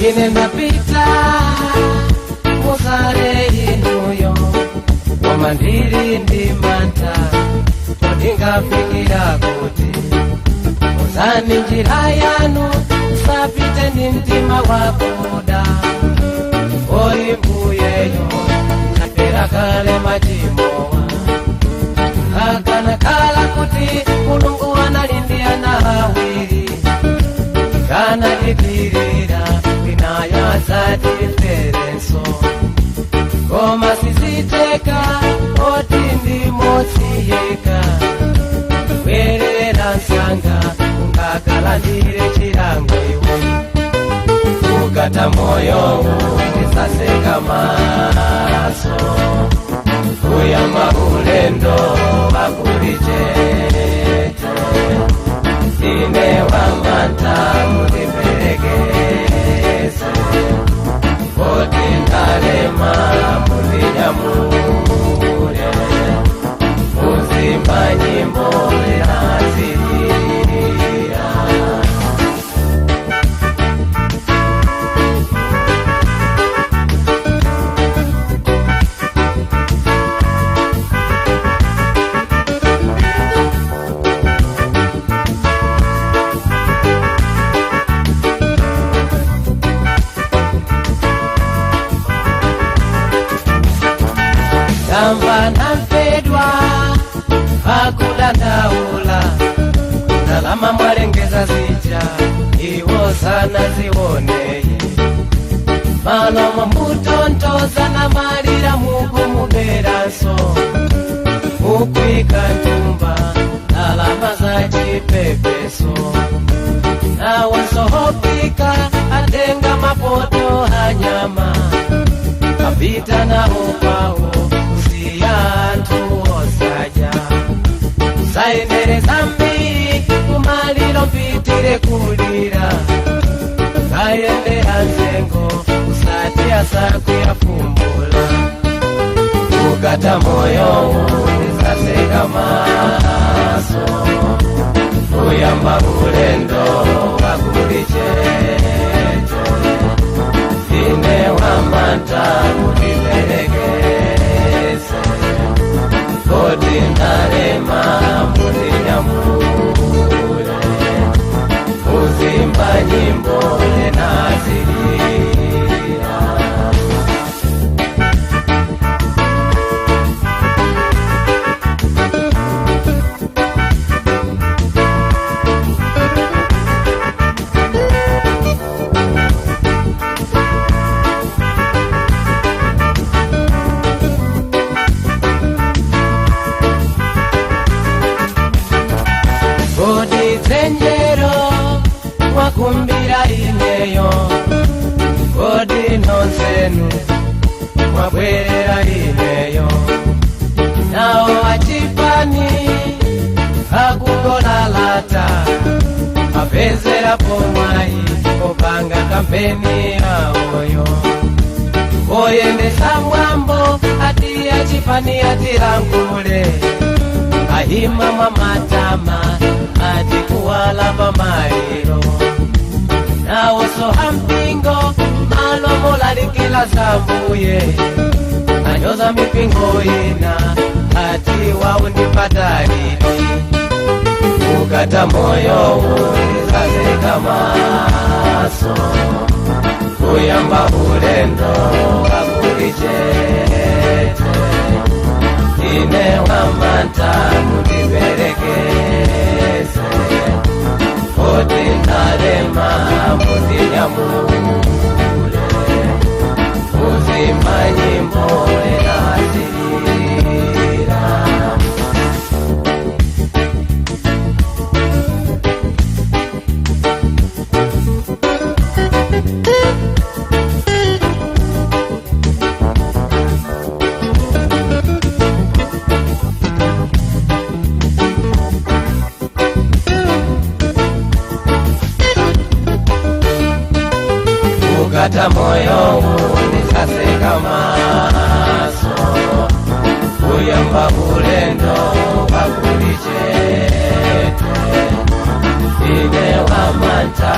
ine napita musare inuyo wamandiri ndimanta todingafikira kuti uzani njira yanu usapite ndi mtima wakuda oi mbuyeyo napera kale majimowa akanakala kuti mulungu analindiana hawiri kana dikirira winaya zatiferenso koma siziteka oti ndimosiyeka werera nsanga ungakalandire chirango iwe ukata moyo ndisaseka maso kuyamba ulendo wakulichete ine wamanta mundiperekese koti ntalema mundinyamule muzimba nyimbo enazilira Tamba nampedwa hakudandaula nalama mwalengeza zija iwo sana zioneye malomo mutontoza na malira mukumuberanso mukwika ntumba nalama za chipepeso nawasohopika atenga mapoto hanyama apita na upawo yantu osaja saendere zambi kumaliro mpitire kulira kayende hanzengo usati asaku yafumbula ukata moyo nisaseka maso kuyamba ulendo wakulichete ine wamanta mundiperekese koti ntalema mundinyamule muzimba nyimbo enazilira wakumbira ineyo kodi nonsenu mwabwerera ineyo nawo achipani akugolalata apezera pomwayi kopanga kampeni yawoyo oyendesa mwambo ati achipani atilangule ahima mwamatama ati kuwalamba mairo nawo soha mpingo malomo lalikila zambuye anyoza mipingo ina ati waundipatalili ukata moyo unisaseka maso kuyamba ulendo wakulichete ine wamanta mundiperekese koti ntalema mundinyamule muzimba nyimbo enazilira ukata moyo unisaseka maso kuyamba ulendo wakulichete ine wamanta